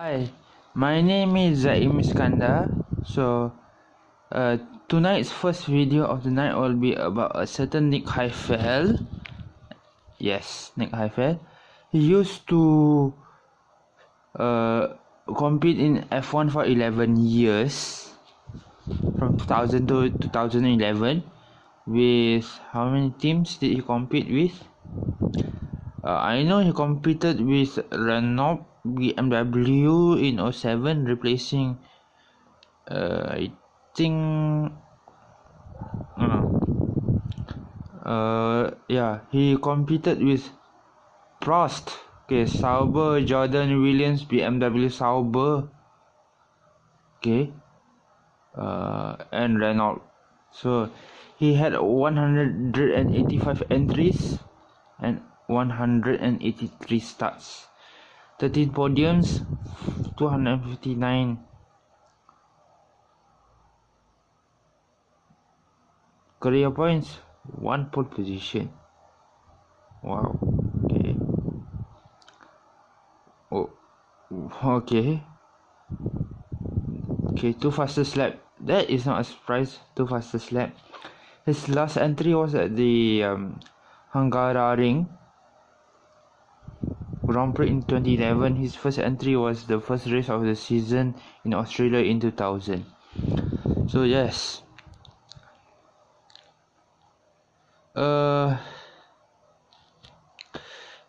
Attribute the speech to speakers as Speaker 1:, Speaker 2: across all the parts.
Speaker 1: Hi, my name is Zaim Iskandar. So, tonight's first video of the night will be about a certain Nick Heifeld. Yes, Nick Heifeld. He used to compete in F1 for 11 years, from 2000 to 2011. With how many teams did he compete with? I know he competed with Renault, BMW in 07, replacing I think yeah, he competed with Prost, okay, Sauber, Jordan, Williams, BMW, Sauber, okay, and Renault. So he had 185 entries and 183 starts, 13 podiums, 259 career points, 1 pole position. Wow. Okay. Oh. Okay. Okay, 2 fastest lap. That is not a surprise. 2 fastest lap. His last entry was at the Hungaroring Grand Prix in 2011. His first entry was the first race of the season in Australia in 2000. So yes.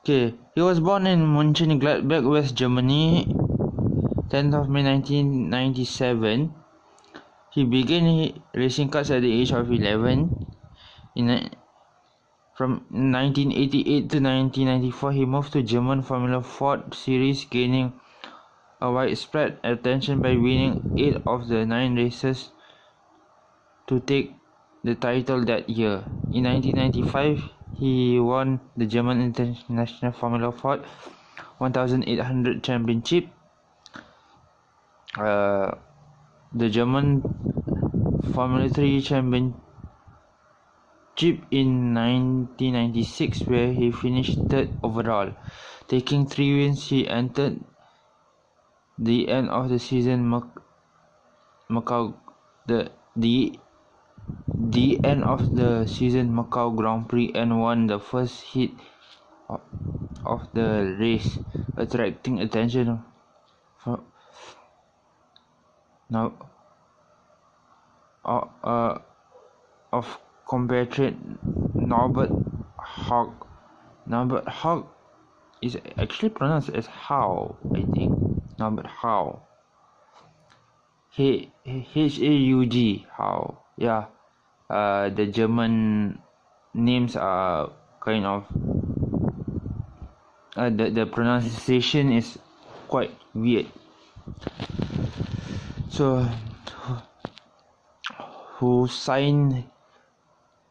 Speaker 1: Okay, he was born in Mönchengladbach, West Germany, 10th of May 1997. He began racing cars at the age of 11. From 1988 to 1994, he moved to German Formula Ford series, gaining a widespread attention by winning 8 of the 9 races to take the title that year. In 1995, he won the German International Formula Ford 1800 Championship, the German Formula 3 Championship in 1996, where he finished 3rd overall. Taking 3 wins, he entered the end of the season Macau end of the season Macau Grand Prix and won the first heat of the race, attracting attention of compatriot Norbert Haug. Norbert Haug is actually pronounced as How, I think. Norbert Haug. H-A-U-G, How. Yeah. The German names are kind of the pronunciation is quite weird. So who signed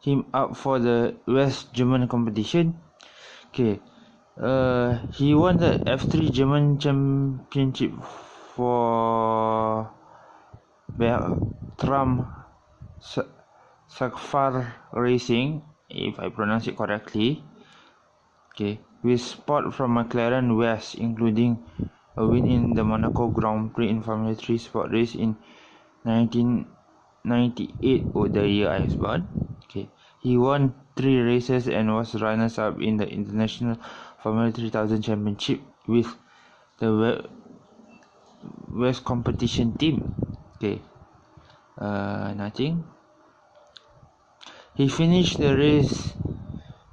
Speaker 1: him up for the West German competition? Okay, he won the F3 German Championship for Bertram Sakfar Racing, if I pronounce it correctly. Okay, with support from McLaren West, including a win in the Monaco Grand Prix in Formula 3 sport race in 1998, the year I was born. Okay, he won 3 races and was runners-up in the International Formula 3000 Championship with the West competition team. Okay, nothing. He finished the race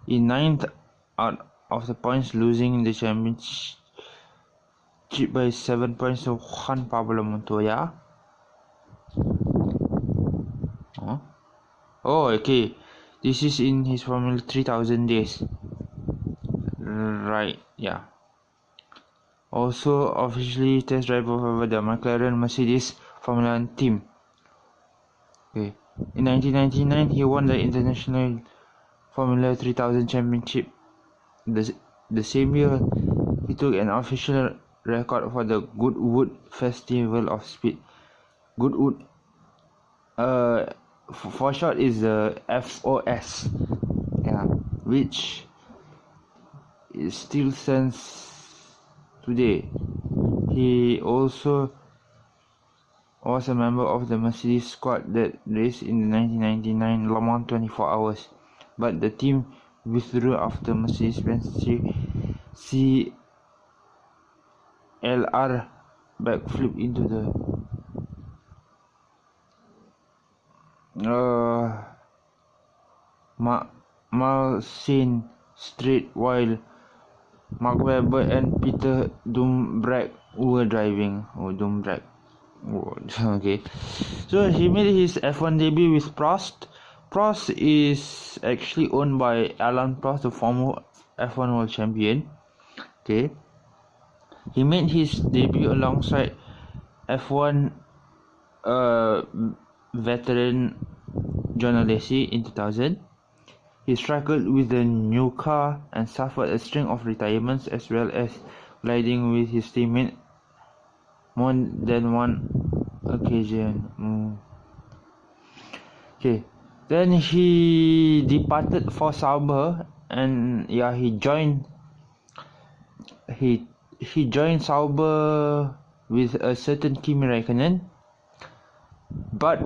Speaker 1: in 9th out of the points, losing the championship by 7 points to Juan Pablo Montoya. Oh, okay. This is in his Formula 3000 days. Right, yeah. Also officially test driver over the McLaren Mercedes Formula 1 team. Okay. In 1999, he won the International Formula 3000 Championship. The same year, he took an official record for the Goodwood Festival of Speed. Goodwood, for short, is the FOS, yeah, which it still stands today. He also was a member of the Mercedes squad that raced in the 1999 Le Mans 24 Hours, but the team withdrew after Mercedes-Benz CLR backflip into the Malsane Straight while Mark Webber and Peter Dumbrek were driving. Dumbrek. Okay. So he made his F1 debut with Prost. Prost is actually owned by Alain Prost, the former F1 world champion. Okay. He made his debut alongside F1 veteran John Alesi in 2000. He struggled with the new car and suffered a string of retirements as well as colliding with his teammate more than one occasion. Okay, then he departed for Sauber, and he joined Sauber with a certain Kimi Räikkönen, but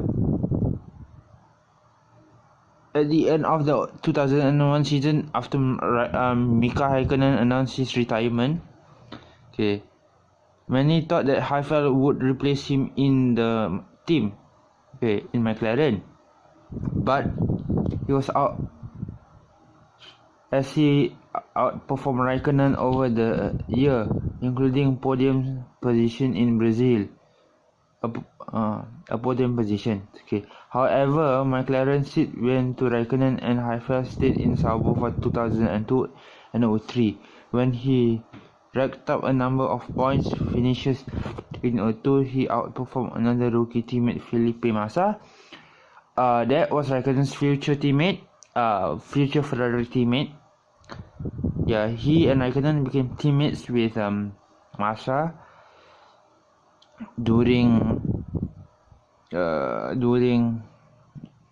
Speaker 1: at the end of the 2001 season, after Mika Häkkinen announced his retirement, okay, many thought that Heifeld would replace him in the team, okay, in McLaren, but he was out as he outperformed Räikkönen over the year, including podium position in Brazil. A podium position. Okay. However, McLaren seat went to Räikkönen and Heifeld stayed in Sauber for 2002 and 2003 when he racked up a number of points finishes. In 2002, he outperformed another rookie teammate, Felipe Massa. That was Räikkönen's future teammate, future Ferrari teammate. Yeah, he and Räikkönen became teammates with Massa during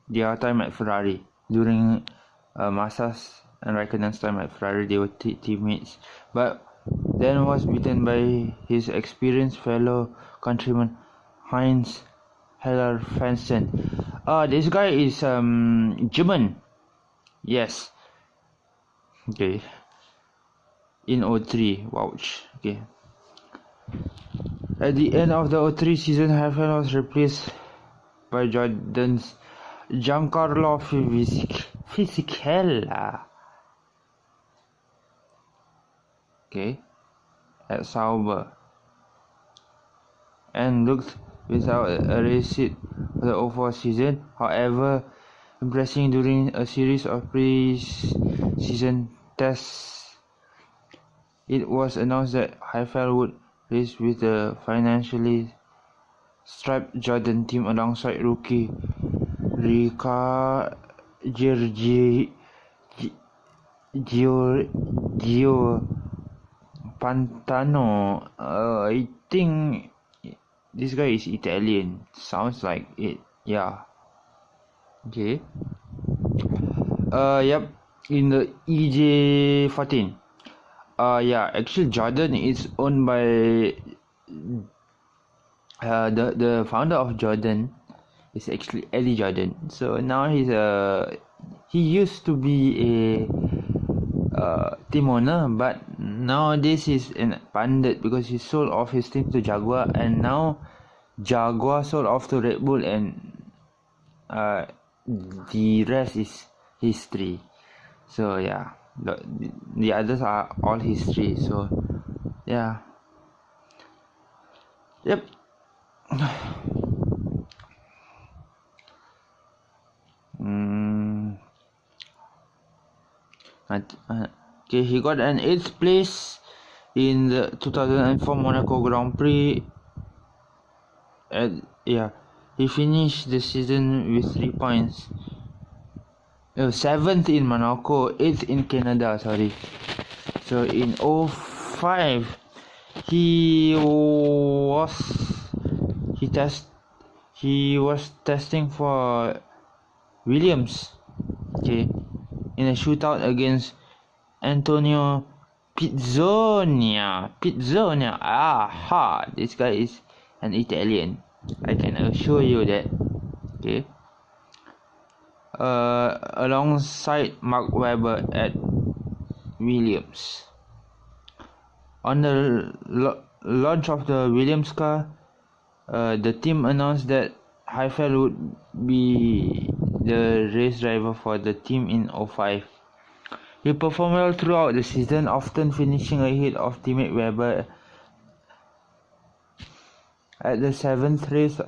Speaker 1: their time at Ferrari. During Massa's and Räikkönen's time at Ferrari, they were teammates, but then was beaten by his experienced fellow countryman Heinz Hallerfensten. This guy is German. Yes. Okay. In 2003, wouch. Okay. At the end of the 2003 season, Heifeld was replaced by Jordan's Giancarlo Fisichella. Okay, at Sauber, and looked without a race seat for the 2004 season. However, impressing during a series of pre-season tests, it was announced that Heifeld would race with the financially striped Jordan team alongside rookie Ricca Gio Pantano. I think this guy is Italian. Sounds like it. Yeah. Okay. Yep. In the EJ14. Actually Jordan is owned by the founder of Jordan is actually Eddie Jordan. So now he used to be a team owner, but nowadays he's a pundit because he sold off his team to Jaguar, and now Jaguar sold off to Red Bull, and the rest is history. So yeah, the others are all history. So yeah. Yep. Okay, he got an 8th place in the 2004 Monaco Grand Prix. He finished the season with 3 points. 7th in Monaco, 8th in Canada. Sorry. So in 2005, he was testing for Williams. Okay, in a shootout against Antonio Pizzonia. Aha, this guy is an Italian. I can assure you that. Okay. Alongside Mark Webber at Williams. On the launch of the Williams car, the team announced that Heifeld would be the race driver for the team in 05. He performed well throughout the season, often finishing ahead of teammate Webber at the 7th race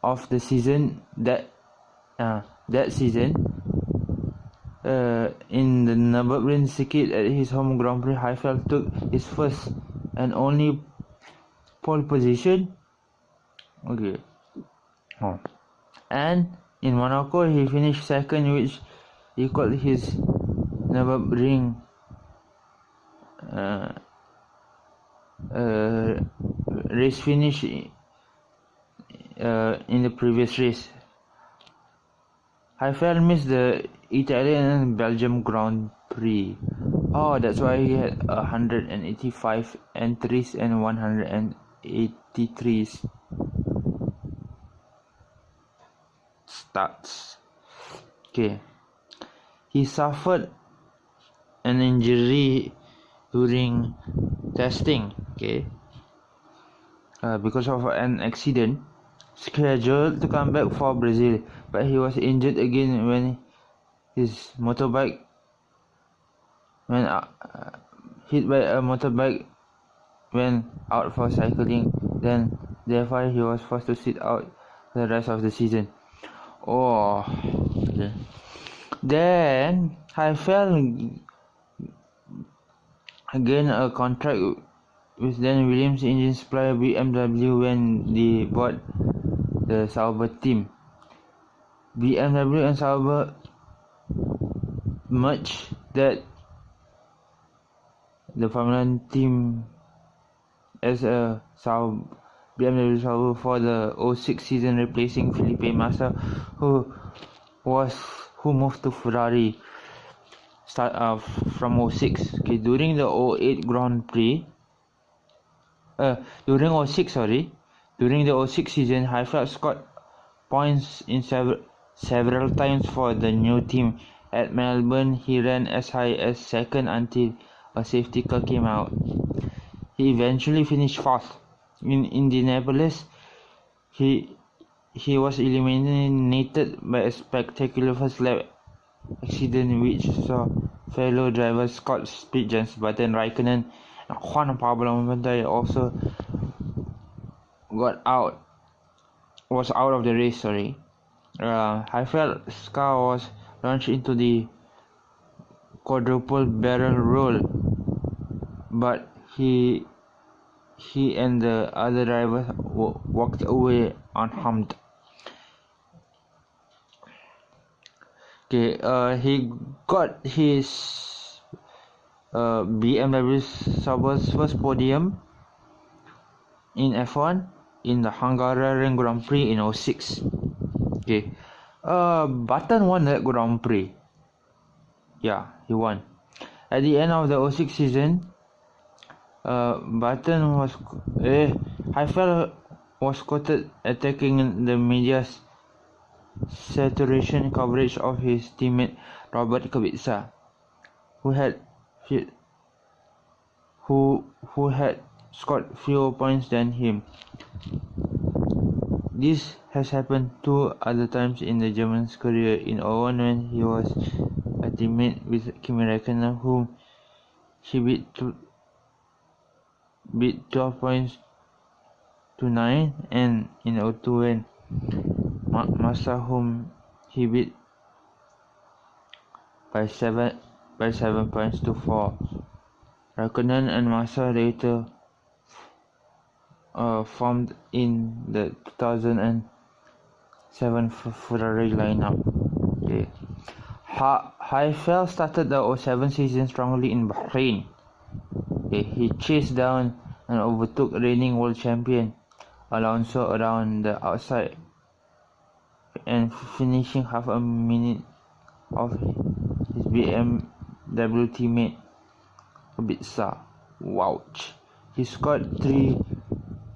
Speaker 1: of the season. That season, in the Nürburgring circuit at his home Grand Prix, Heifeld took his first and only pole position. Okay. And in Monaco, he finished second, which equaled his Nürburgring race finish in the previous race. Heifeld missed the Italian and Belgium Grand Prix. Oh, that's why he had 185 entries and 183 starts. Okay. He suffered an injury during testing, okay, because of an accident scheduled to come back for Brazil, but he was injured again when his motorbike hit by a motorbike when out for cycling. Then therefore he was forced to sit out the rest of the season. Oh, okay. Then Heifeld again a contract with then Williams engine supplier BMW when they bought the Sauber team. BMW and Sauber merged that the Formula 1 team as a BMW Sauber for the 06 season, replacing Felipe Massa, who moved to Ferrari from 06. Okay, during the 08 Grand Prix, during the 06 season, Heifeld scored points in several times for the new team. At Melbourne, he ran as high as second until a safety car came out. He eventually finished fourth. In Indianapolis, he was eliminated by a spectacular first lap accident which saw fellow drivers Scott Spitjans, Button Raikkonen and Juan Pablo Montoya also was out of the race. Heifeld's car was launched into the quadruple barrel roll, but he and the other drivers walked away unharmed. Okay, he got his BMW Sauber's first podium in F1 in the Hungarian Grand Prix in 06. Okay, Button won that Grand Prix. Yeah, he won. At the end of the 06 season, Heifeld was quoted attacking the media's saturation coverage of his teammate Robert Kubica, who had scored fewer points than him. This has happened 2 other times in the German's career. In 01, when he was a teammate with Kimi Räikkönen, whom he beat 12 points to 9, and in 02 when Massa, whom he beat by 7 points to 4. Räikkönen and Massa later formed in the 2007 Ferrari lineup. Okay. Heifeld started the 07 season strongly in Bahrain. Okay. He chased down and overtook reigning world champion Alonso around the outside and finishing half a minute of his BMW teammate. Kubica. Wouch. He scored 3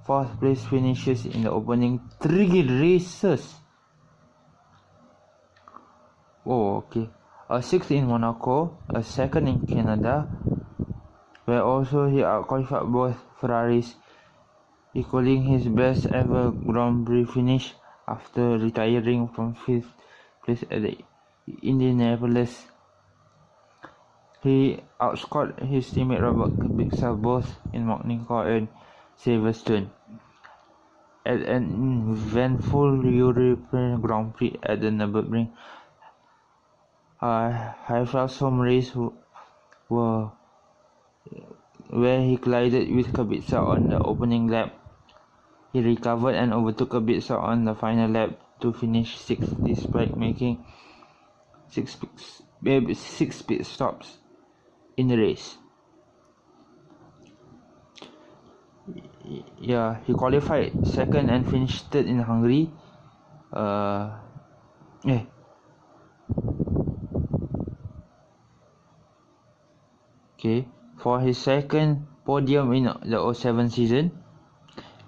Speaker 1: fourth place finishes in the opening 3 races. Oh, okay. A 6th in Monaco, a 2nd in Canada, where also he outqualified both Ferraris, equaling his best ever Grand Prix finish after retiring from 5th place at the Indianapolis. He outscored his teammate Robert Kubica both in Monaco and Silverstone. At an eventful European Grand Prix at the Nürburgring, Heifeld's home race where he collided with Kubica on the opening lap. He recovered and overtook Kubica on the final lap to finish 6th despite making 6 pit stops in the race. Yeah, he qualified 2nd and finished 3rd in Hungary. Okay, for his 2nd podium in the 07 season.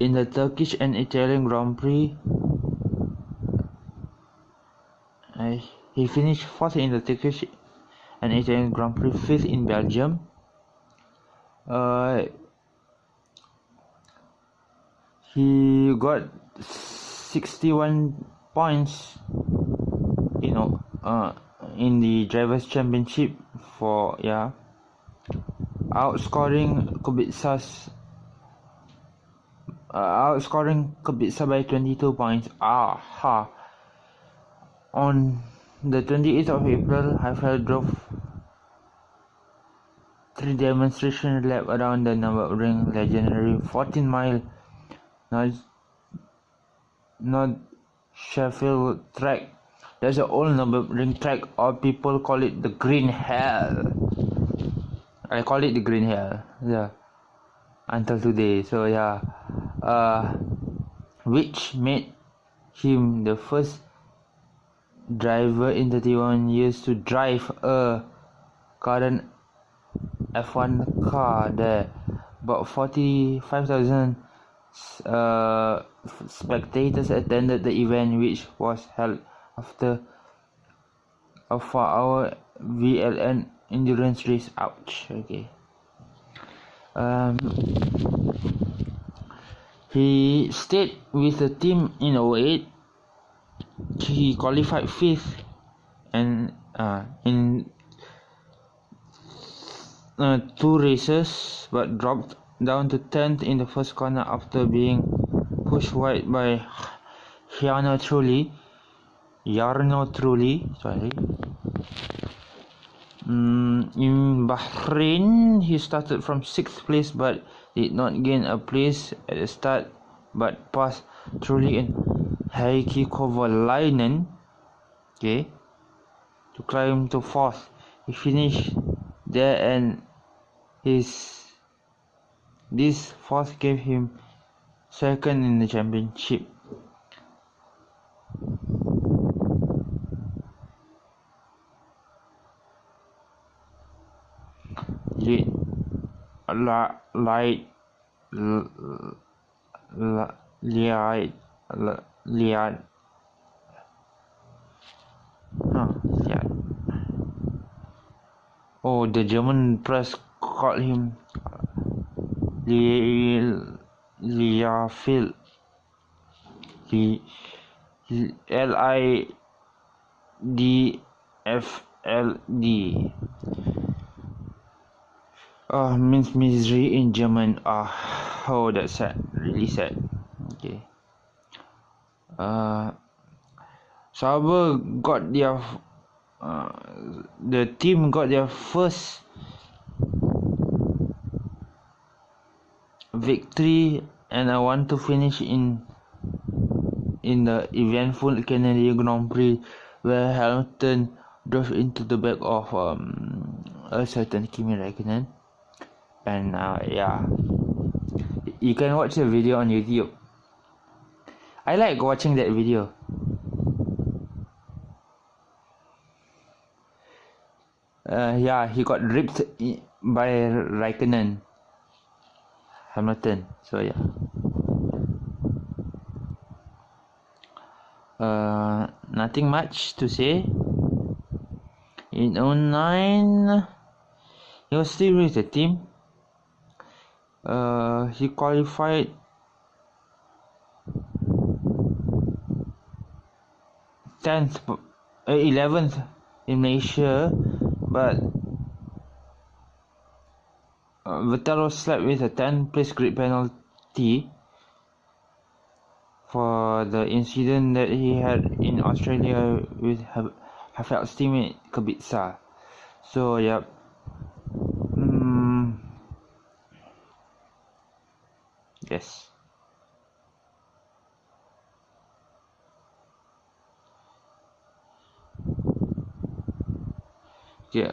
Speaker 1: In the Turkish and Italian Grand Prix, he finished 4th in the Turkish and Italian Grand Prix, 5th in Belgium. He got 61 points, in the Drivers' Championship outscoring Kubica by 22 points. On the 28th of April, Heifeld drove 3 demonstration laps around the Nürburgring legendary 14-mile North Sheffield track. That's an old Nürburgring track, or people call it the Green Hell. I call it the Green Hell, until today. So which made him the first driver in 31 years to drive a current F1 car there. About 45,000 spectators attended the event, which was held after a 4-hour VLN endurance race. Ouch. Okay. He stayed with the team in 08. He qualified 5th and in 2 races, but dropped down to 10th in the first corner after being pushed wide by Jarno Trulli. In Bahrain, he started from 6th place but did not gain a place at the start, but passed Trulli and Heikki Kovalainen to climb to 4th. He finished there, and this 4th gave him 2nd in the championship. The German press called him Heifeld. Lidfld. Means misery in German. That's sad. Really sad. Okay. Sauber got their the team got their first victory, and I want to finish in the eventful Canadian Grand Prix, where Hamilton drove into the back of a certain Kimi Räikkönen. And you can watch the video on YouTube. I like watching that video. He got ripped by Raikkonen, Hamilton. So yeah. Nothing much to say. In 09, he was still with the team. He qualified 11th in Malaysia, but Vettel was slapped with a 10th place grid penalty for the incident that he had in Australia with Heifeld's teammate Kubica. So yep. Yes. Okay,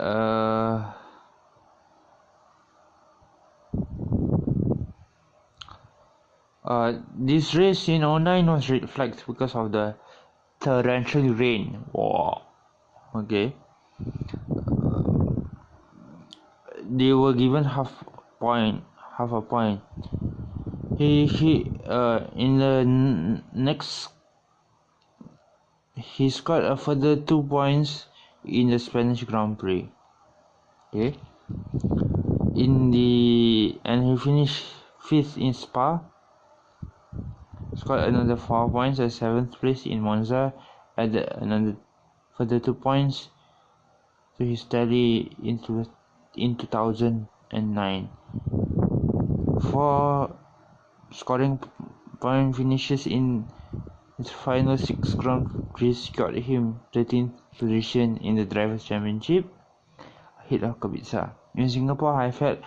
Speaker 1: this race in 09 was red flagged because of the torrential rain. Wow. Okay. They were given half a point. He in the next, he scored a further 2 points in the Spanish Grand Prix. Okay. And he finished 5th in Spa. Scored another 4 points at 7th place in Monza. Added another further 2 points to his tally in 2009. 4 scoring point finishes in his final 6 Grand Prix got him 13th position in the Drivers' Championship, ahead of Kubica. In Singapore, Heifeld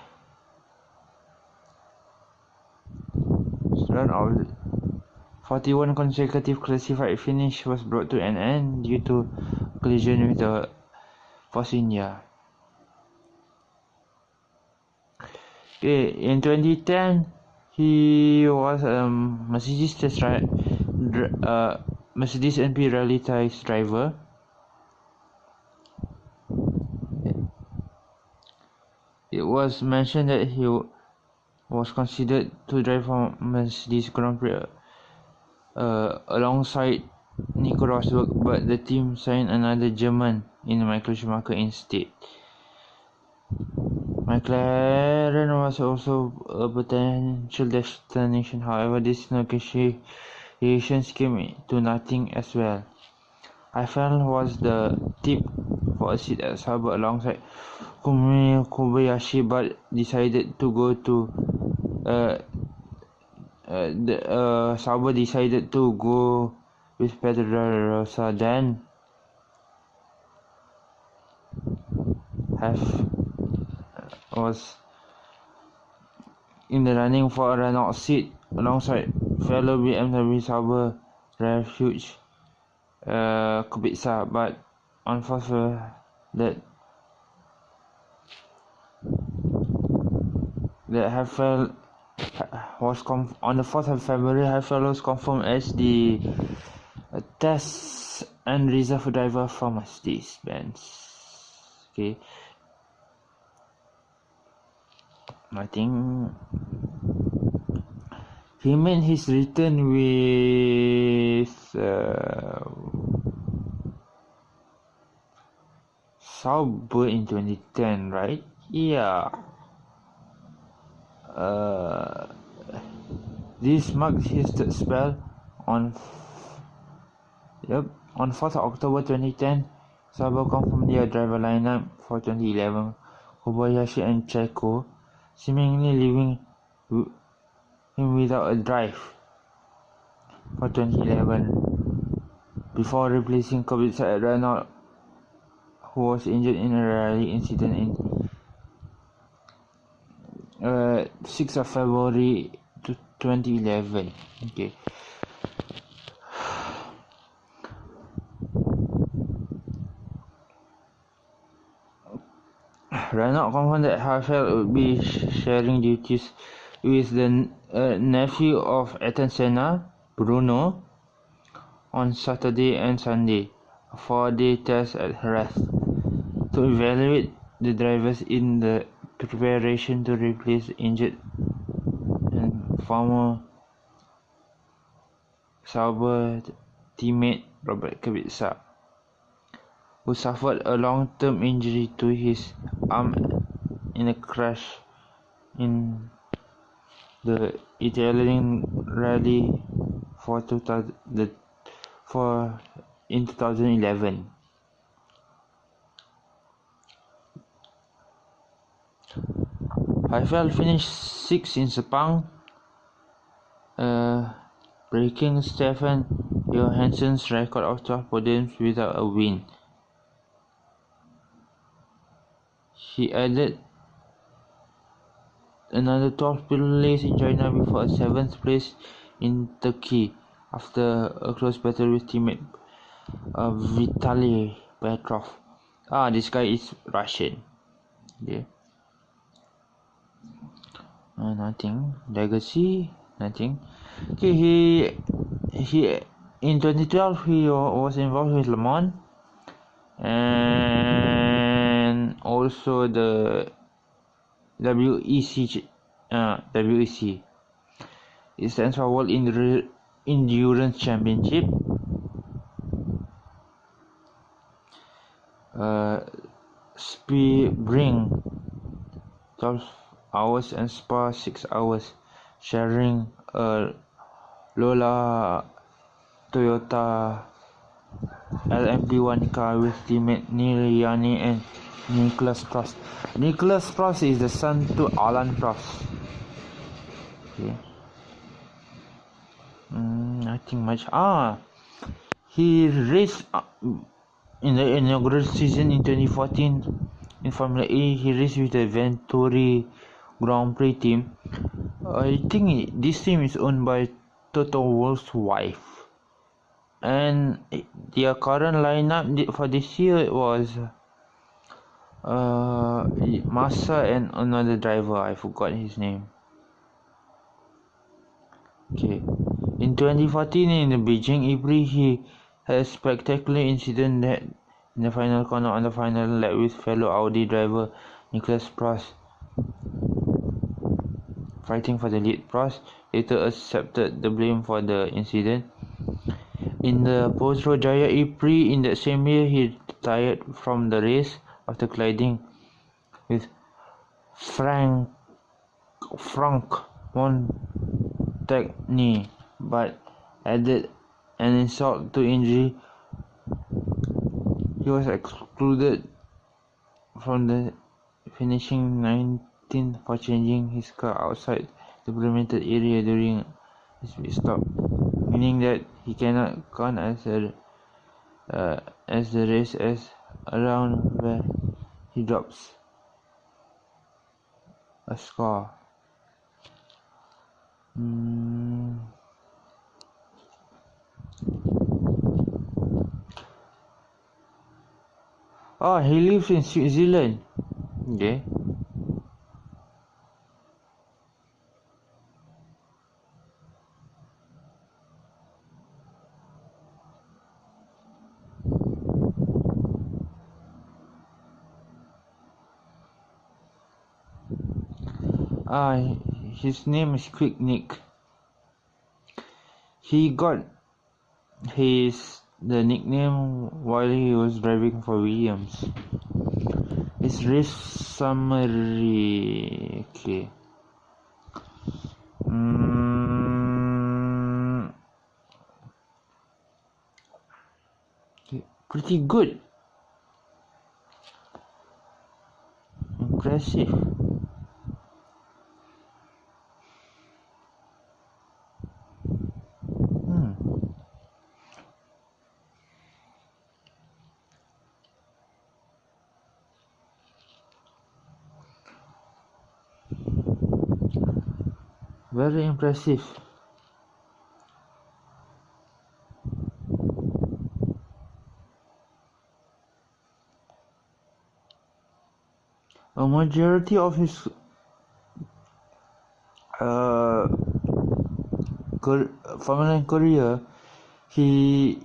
Speaker 1: run of 41 consecutive classified finish was brought to an end due to collision with the Force India. Okay, in 2010, he was a Mercedes Mercedes NP Rally test driver. It was mentioned that he was considered to drive for Mercedes Grand Prix alongside Nico Rosberg, but the team signed another German in Michael Schumacher instead. McLaren was also a potential destination, however these negotiations came to nothing as well. Heifeld was the tip for a seat at Sauber alongside Kobayashi, but decided to go to Sauber decided to go with Pedrosa. Then was in the running for a run-out seat alongside fellow BMW Sauber refuge Kubica, but unfortunately that Heifeld was on the 4th of February. Heifeld was confirmed as the test and reserve driver for Mercedes-Benz. Okay, I think he made his return with Sauber in 2010, right? Yeah. This marked his third spell on 4th October 2010. Sauber confirmed their driver lineup for 2011. Kobayashi and Checo, seemingly leaving him without a drive for 2011 before replacing Kubica at Renault, who was injured in a rally incident in 6th of February 2011. Okay. Renault confirmed that Heifeld would be sharing duties with the nephew of Ayrton Senna, Bruno, on Saturday and Sunday, a 4-day test at Jerez, to evaluate the drivers in the preparation to replace injured and former Sauber teammate Robert Kubica, who suffered a long-term injury to his arm in a crash in the Italian rally in 2011. Heifeld finished 6th in Sepang, breaking Stefan Johansson's record of 12 podiums without a win. He added another 12 place in China before a 7th place in Turkey after a close battle with teammate Vitaly Petrov. This guy is Russian. Yeah. Nothing. Legacy, nothing. Okay, he in 2012 he was involved with Le Mans and also the WEC. WEC. It stands for World Endurance Championship. Sebring 12 hours and Spa 6 hours, sharing a Lola Toyota LMP1 car with teammate Neil Yanni and Nicholas Prost. Nicholas Prost is the son to Alan Prost. Okay. Nothing much. He raced in the inaugural season in 2014 in Formula E. He raced with the Venturi Grand Prix team. I think this team is owned by Toto Wolff's wife, and their current lineup for this year was Massa and another driver. I forgot his name. Okay. In 2014 in the Beijing E-Prix, he had a spectacular incident that in the final corner on the final lap with fellow Audi driver Nicholas Prost fighting for the lead. Prost later accepted the blame for the incident. In the Post-Rojaya E-Prix in that same year, he retired from the race after colliding with Frank Montagny, but added an insult to injury. He was excluded from the finishing 19th for changing his car outside the permitted area during his pit stop, meaning that he cannot count as the race as around where he drops a score. He lives in Switzerland. Okay. His name is Quick Nick. He got the nickname while he was driving for Williams. His race summary. Okay. Pretty good. Impressive. Very impressive. A majority of his Formula career, he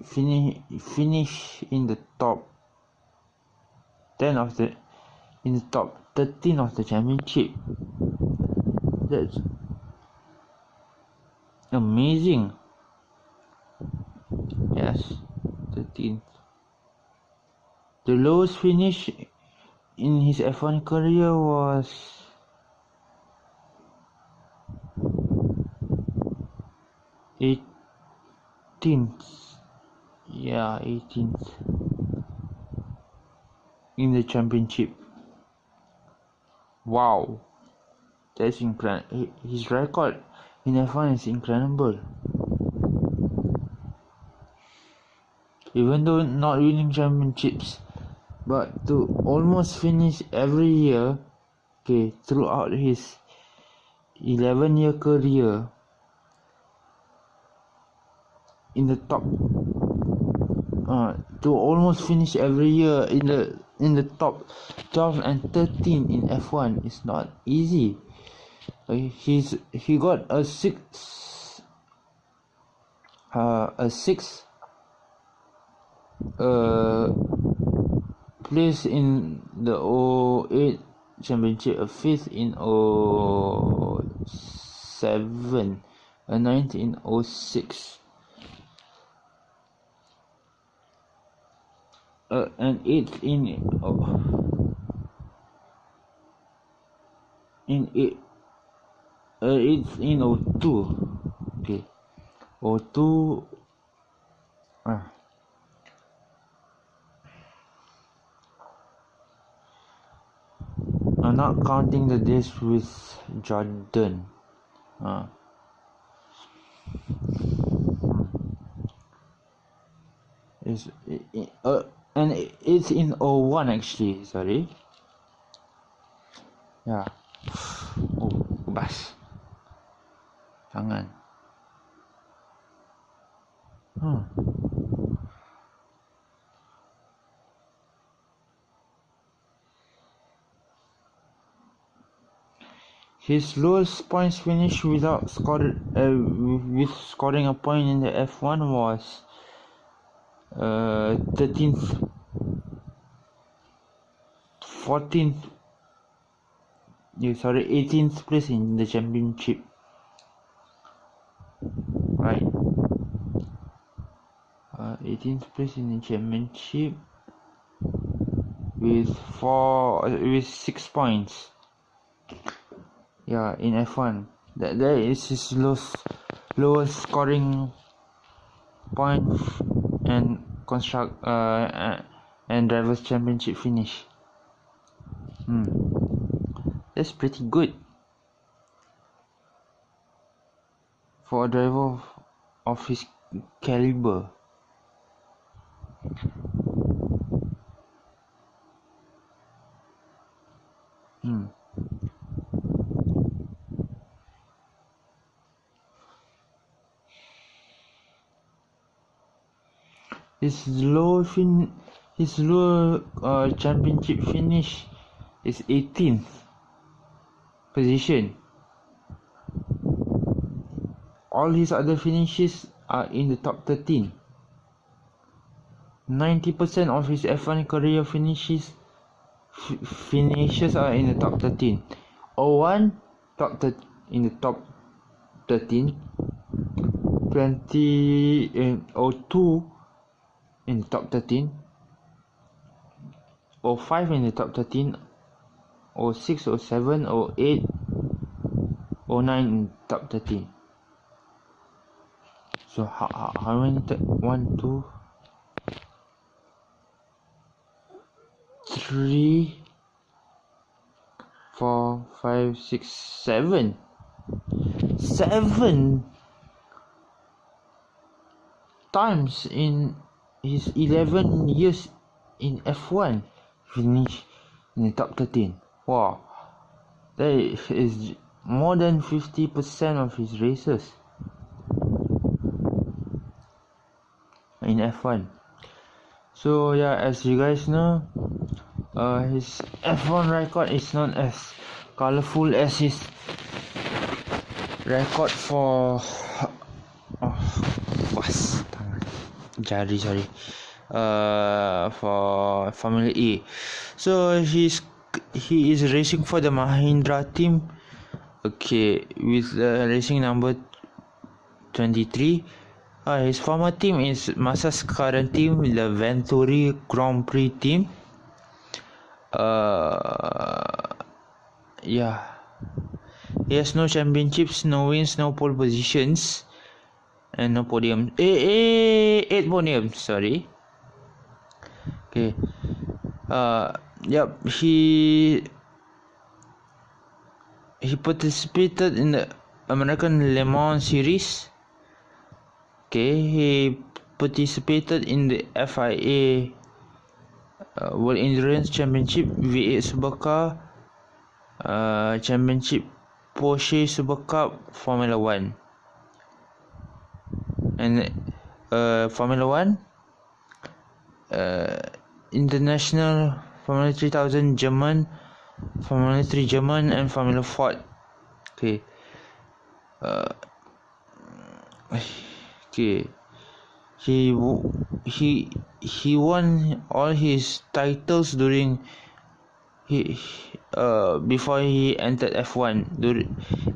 Speaker 1: finished in the top in the top 13 of the championship. That's amazing. Yes, 13th. The lowest finish in his F1 career was 18th. Yeah, 18th in the championship. Wow, that's incredible. His record in F1 is incredible. Even though not winning championships, but to almost finish every year, okay, throughout his 11-year career in the top, to almost finish every year in the top 12 and 13 in F1 is not easy. He got a sixth place in the 08 championship, a fifth in 07, a ninth in 06, and eighth in 02. Okay, 02. I'm not counting the days with Jordan. And it's in 01 actually. Sorry. Yeah. Oh, kebas. Tangan. His lowest points finish without with scoring a point in the F1 was 13th, 14th. 18th place in the championship. Right. 18th place in the championship with 6 points. Yeah, in F1. That is his lowest scoring points and and drivers championship finish. That's pretty good for a driver of his caliber. His low championship finish is 18th position. All his other finishes are in the top 13. 90% of his F1 career finishes are in the top 13. 01 in the top 13. 02 in the top 13. 05 in the top 13. 06, 07, 08, 09 in the top 13. So how many? 1, 2, 3, 4, 5, 6, 7. 7 times in his 11 years in F1 finish in the top 13. Wow, that is more than 50% of his races in F1. So yeah, as you guys know, his F1 record is not as colorful as his record for jari, sorry, for Formula E. So he is racing for the Mahindra team. Okay, with racing number 23. His former team is Massa's current team, the Venturi Grand Prix team. Yeah. He has no championships, no wins, no pole positions, and no podium. 8 podiums, sorry. Okay. Yep. He participated in the American Le Mans series. Okay. He participated in the FIA World Endurance Championship, V8 Supercar Championship, Porsche Supercup, Formula 1, and Formula 1, International Formula 3000 German, Formula 3 German, and Formula 4. Okay. Okay. He won all his titles during before he entered F1.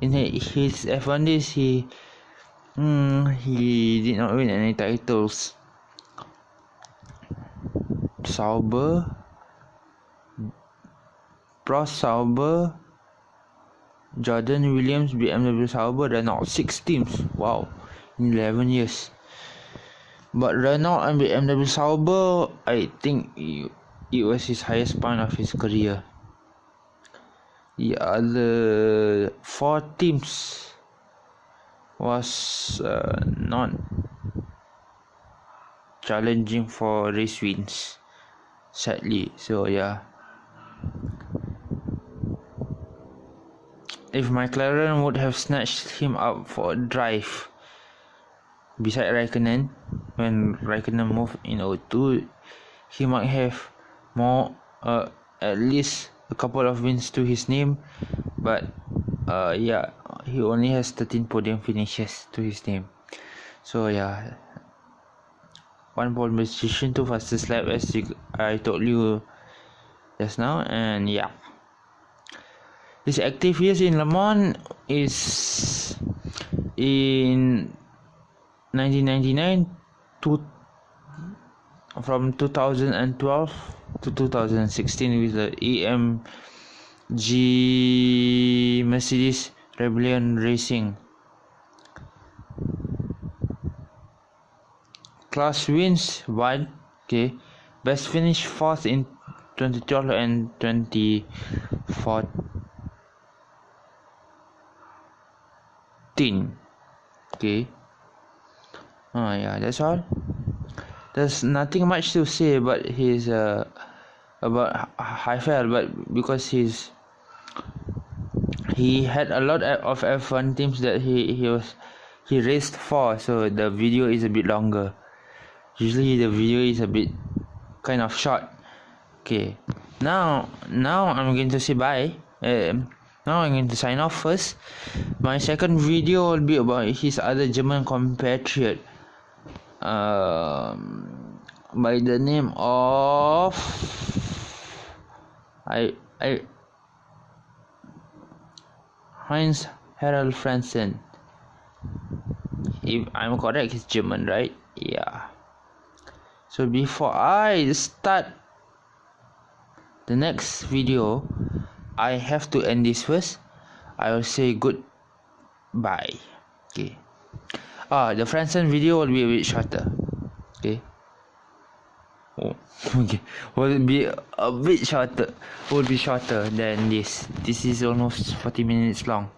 Speaker 1: In his F1 days, he did not win any titles. Sauber, Prost Sauber, Jordan Williams, BMW Sauber, Renault, 6 teams. Wow, in 11 years. But Renault and BMW Sauber, I think it was his highest point of his career. The other 4 teams was not challenging for race wins, sadly. So yeah, if McLaren would have snatched him up for a drive beside Raikkonen when Raikkonen moved in 02, he might have more, at least a couple of wins to his name. But yeah, he only has 13 podium finishes to his name. So yeah, 1 pole position, 2 fastest lap, as I told you just now. And yeah, his active years in Le Mans is in 1999 to from 2012 to 2016 with the AMG Mercedes Rebellion Racing. Class wins 1. Okay, best finish 4th in 2012 and 2014. Okay. Yeah, that's all. There's nothing much to say about his about Heifeld, but because he had a lot of F1 teams that he raced for, so the video is a bit longer. Usually the video is a bit kind of short. Okay, now I'm going to say bye. Now I'm going to sign off first. My second video will be about his other German compatriot, by the name of Heinz Harald Frentzen. If I'm correct, he's German, right? Yeah. So before I start the next video, I have to end this first. I will say goodbye. Okay. The Frentzen video will be a bit shorter. Okay. Okay. Will be a bit shorter. Will be shorter than this. This is almost 40 minutes long.